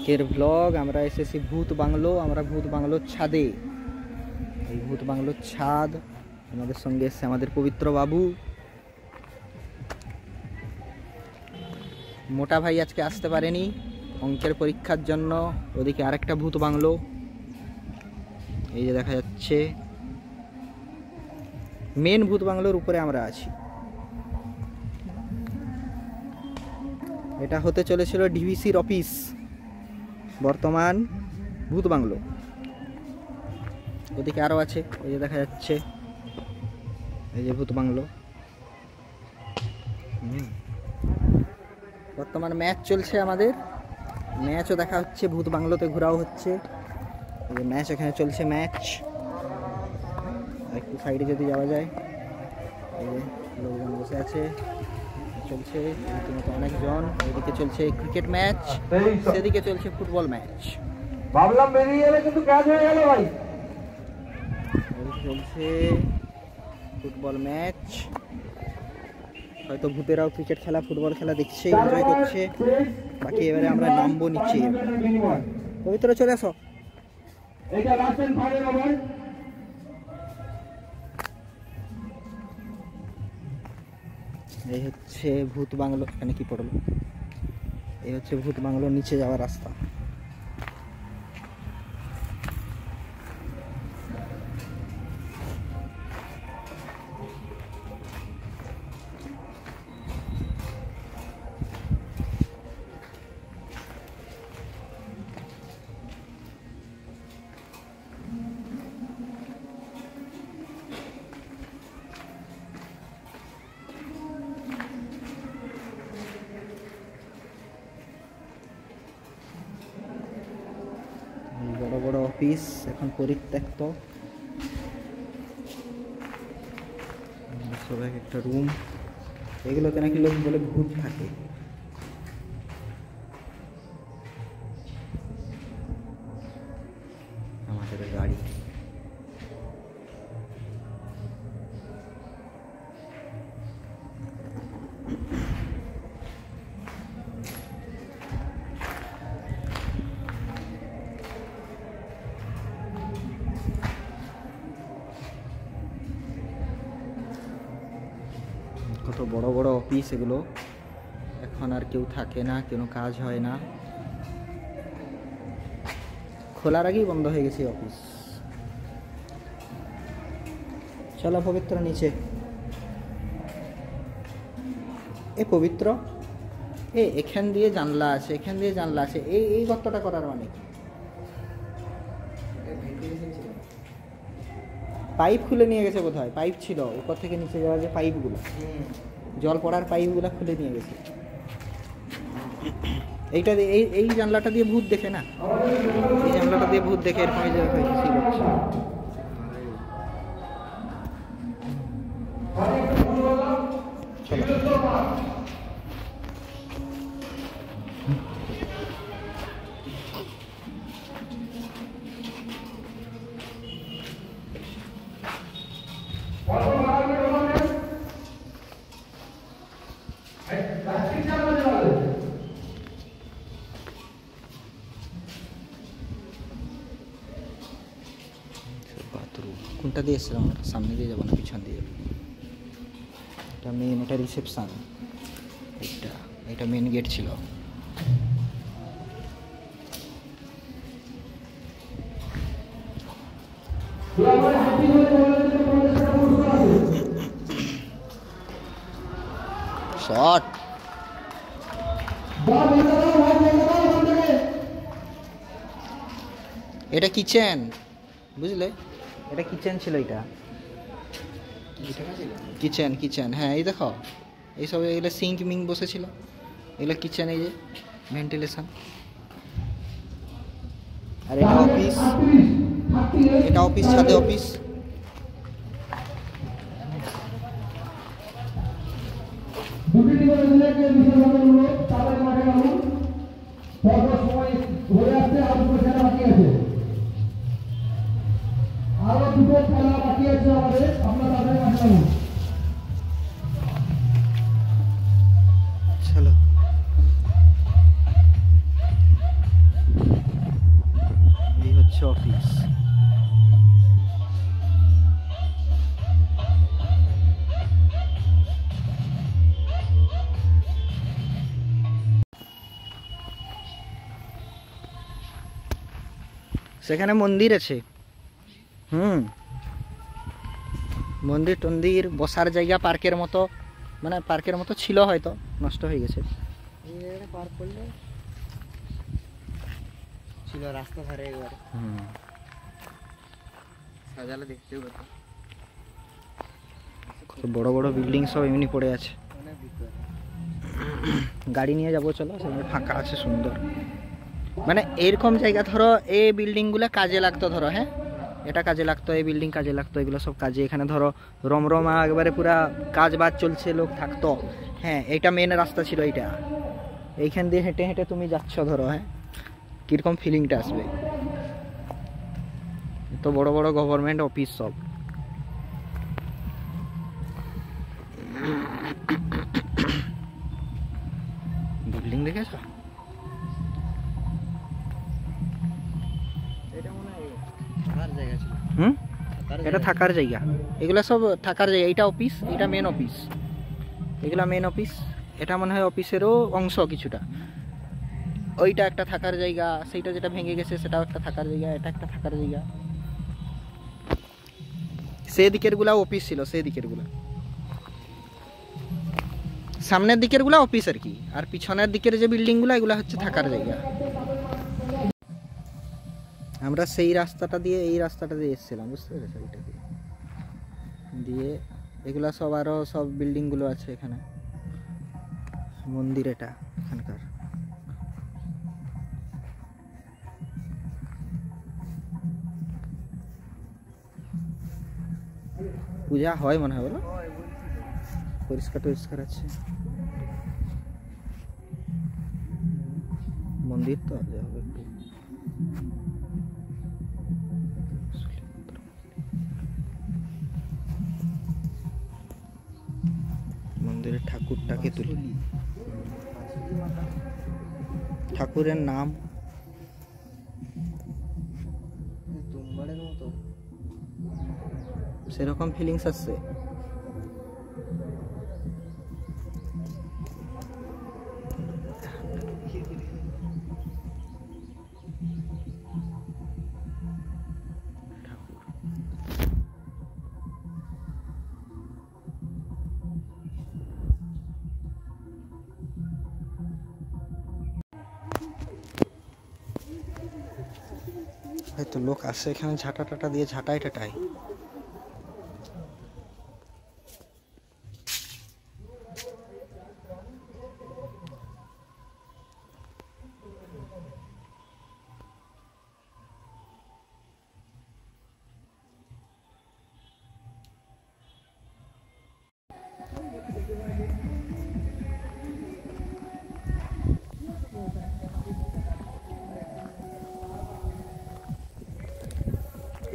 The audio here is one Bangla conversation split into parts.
আজকের ব্লগ আমরা এসেছি ভূত বাংলো। আমরা ভূত বাংলোর ছাদে, এই ভূত বাংলোর ছাদ। আমাদের সঙ্গে এসছে আমাদের পবিত্র বাবু। মোটা ভাই আজকে আসতে পারেনি অঙ্কের পরীক্ষার জন্য। ওদিকে আরেকটা ভূত বাংলো, এই যে দেখা যাচ্ছে। মেন ভূত বাংলোর উপরে আমরা আছি। এটা হতে চলেছিল ডিভিসির অফিস, বর্তমান ভূত বাংলো। ওদিকে আরও আছে, এই যে দেখা যাচ্ছে, এই যে ভূত বাংলো। বর্তমান ম্যাচ চলছে আমাদের, ম্যাচও দেখা হচ্ছে, ভূত বাংলোতে ঘোরাও হচ্ছে। এই যে ম্যাচ এখানে চলছে, ম্যাচ। একটু সাইডে যদি যাওয়া যায়, এই যে লোকজন বসে আছে, চলছে রীতিমতো অনেকজন। এদিকে চলছে ক্রিকেট ম্যাচ, সেদিকে চলছে ফুটবল ম্যাচ। ভাবলাম বেরিয়ে গেলে কিন্তু কাজ হয়ে গেল ভাই। চলছে ফুটবল ম্যাচ। হয়তো ভূতেরাও ক্রিকেট খেলা, ফুটবল খেলা দেখছে, এনজয় করছে। বাকি এবারে আমরা নামবো নিচে। পবিত্র চলে আসো। এই হচ্ছে ভূত বাংলো। এখানে কি পড়লো? এই হচ্ছে ভূত বাংলোর নিচে যাওয়ার রাস্তা। বড় বড় অফিস এখন পরিত্যক্ত, সবাই একটা রুম। এগুলোতে নাকি লোক বলে ভূত থাকে। আমাদের গাড়ি কত বড় বড় অফিস এগুলো। এখন আর কেউ থাকে না, কোনো কাজ হয় না। খোলার আগেই বন্ধ হয়ে গেছে অফিস। চলো পবিত্র নিচে। এ পবিত্র, এখান দিয়ে জানলা আছে, এখান দিয়ে জানলা আছে। এই গর্তটা করার মানে পাইপ খুলে নিয়ে গেছে বোধহয়। পাইপ ছিল উপর থেকে নিচে যাওয়া, যে পাইপগুলো, জল পড়ার পাইপগুলো খুলে নিয়ে গেছে। এইটা দিয়ে, এই জানলাটা দিয়ে ভূত দেখে না, এই জানলাটা দিয়ে ভূত দেখে এরকম। এই যে বাথরুম। কোনটা দিয়ে এসেছিলাম আমরা? সামনে দিয়ে যাবো না পিছন দিয়ে যাবো? এটা মেন, এটা রিসেপশন। এটা মেন গেট ছিল। শট। এটা কিচেন, বুঝলে? এটা কিচেন ছিল। এটা কিচেন, হ্যাঁ। এই দেখো, এইসব এগুলো সিঙ্ক মিঙ্ক বসেছিল, এগুলো কিচেন। এই যে ভেন্টিলেশন। আর এটা অফিস, এটা অফিস, ছাদে অফিস। আরো দুটো খেলা বাকি আছে আমাদের, আপনারা তাদের মাঠে নামুন। চলো। সেখানে মন্দির আছে। মন্দির টন্দির, বসার জায়গা পার্কের মতো, মানে পার্কের মতো ছিল, হয়তো নষ্ট হয়ে গেছে। পার্ক করলে ছিল রাস্তা ধারে, একবার সাজালে দেখতে পাবো। কত বড় বড় বিল্ডিং সব এমনি পড়ে আছে। অনেক ভিতরে গাড়ি নিয়ে যাবো চলো, সেখানে ফাঁকা আছে সুন্দর। মানে এরকম জায়গা ধরো, এই বিল্ডিংগুলো কাজে লাগতো ধরো, হ্যাঁ এটা কাজে লাগতো, এই বিল্ডিং কাজে লাগতো, এগুলো সব কাজে। এখানে ধরো রমরমা একবারে পুরা কাজ বাজ চলছে, লোক থাকতো। হ্যাঁ এইটা মেন রাস্তা ছিল এইটা। এইখান দিয়ে হেঁটে হেঁটে তুমি যাচ্ছ ধরো, হ্যাঁ কীরকম ফিলিংটা আসবে। তো বড় বড় গভর্নমেন্ট অফিস সব। বিল্ডিং দেখেছ? এটা মনে হয় থাকার জায়গা ছিল। এটা থাকার জায়গা, এগুলো সব থাকার জায়গা। এইটা অফিস, এটা মেন অফিস, এগুলা মেন অফিস। এটা মনে হয় অফিসেরও অংশ কিছুটা। ওইটা একটা থাকার জায়গা, সেইটা যেটা ভেঙে গেছে সেটাও একটা থাকার জায়গা, এটা একটা থাকার জায়গা। সেদিকের গুলা অফিস ছিল, সেদিকের গুলা। সামনের দিকের গুলা অফিস আর কি, আর পিছনের দিকের যে বিল্ডিং গুলা এগুলা হচ্ছে থাকার জায়গা। আমরা সেই রাস্তাটা দিয়ে, এই রাস্তাটা দিয়ে এসেছিলাম, বুঝতে পেরেছো? এটা দিয়ে এগুলা সব, আরো সব বিল্ডিং গুলো আছে এখানে। মন্দির এটা এখানকার। পূজা হয় মনে হয়, বলো? পরিষ্কার টরিষ্কার আছে মন্দির, তো যা হবে একটু। মন্দিরের ঠাকুরটাকে তুলি, ঠাকুরের নাম তুমবাড়ের মতো সেরকম ফিলিংস আসছে। হয়তো লোক আসে এখানে ঝাঁটা টাটা দিয়ে ঝাঁটাই টাটাই।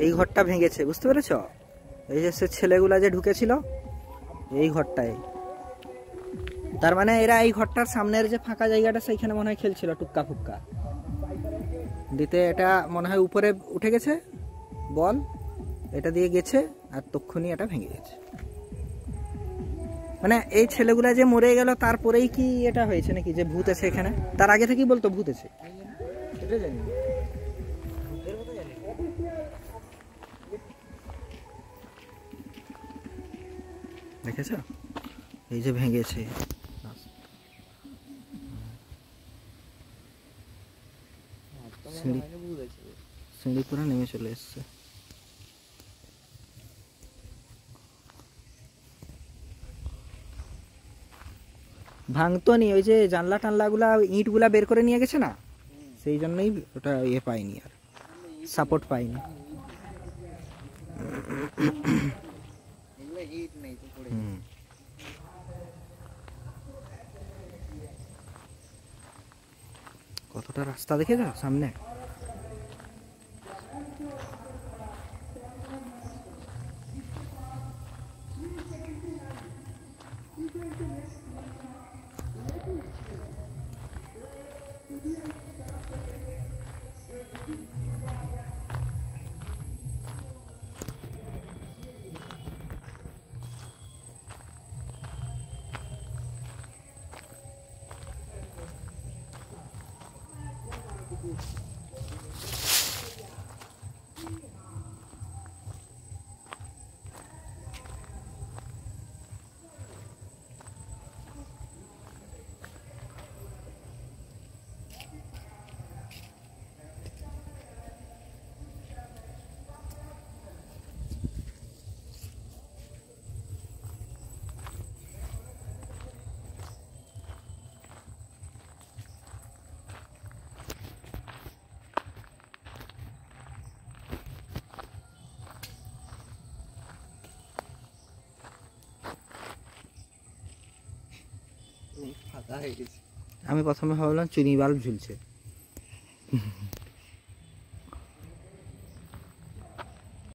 এই ঘরটা ভেঙেছে, বুঝতে পেরেছ? এই যে সে ছেলেগুলা যে ঢুকেছিল এই ঘরটায়, তার মানে এরা এই ঘরটার সামনের যে ফাঁকা জায়গাটা সেইখানে মনে হয় খেলছিল টুক্কা ফুক্কা দিতে। এটা মনে হয় উপরে উঠে গেছে বল, এটা দিয়ে গেছে আর তক্ষুনি এটা ভেঙে গেছে। মানে এই ছেলেগুলা যে মরে গেল তারপরেই কি এটা হয়েছে নাকি যে ভূত আছে এখানে? তার আগে থেকেই বলতো ভূত আছে, এটা জানি না। দেখেছ এই যে ভেঙেছে, সিঁড়ি পুরো নেমে চলে এসছে। ভাঙতো নি, ওই যে জানলা টানলা গুলা ইট গুলা বের করে নিয়ে গেছে না, সেই জন্যই ওটা ইয়ে পাইনি, আর সাপোর্ট পাইনি। এগুলো ইট নেই তো পড়ে। কতটা রাস্তা দেখে যা সামনে। হয়ে গেছে। আমি প্রথমে ভাবলাম চুনি বাল্ব ঝুলছে।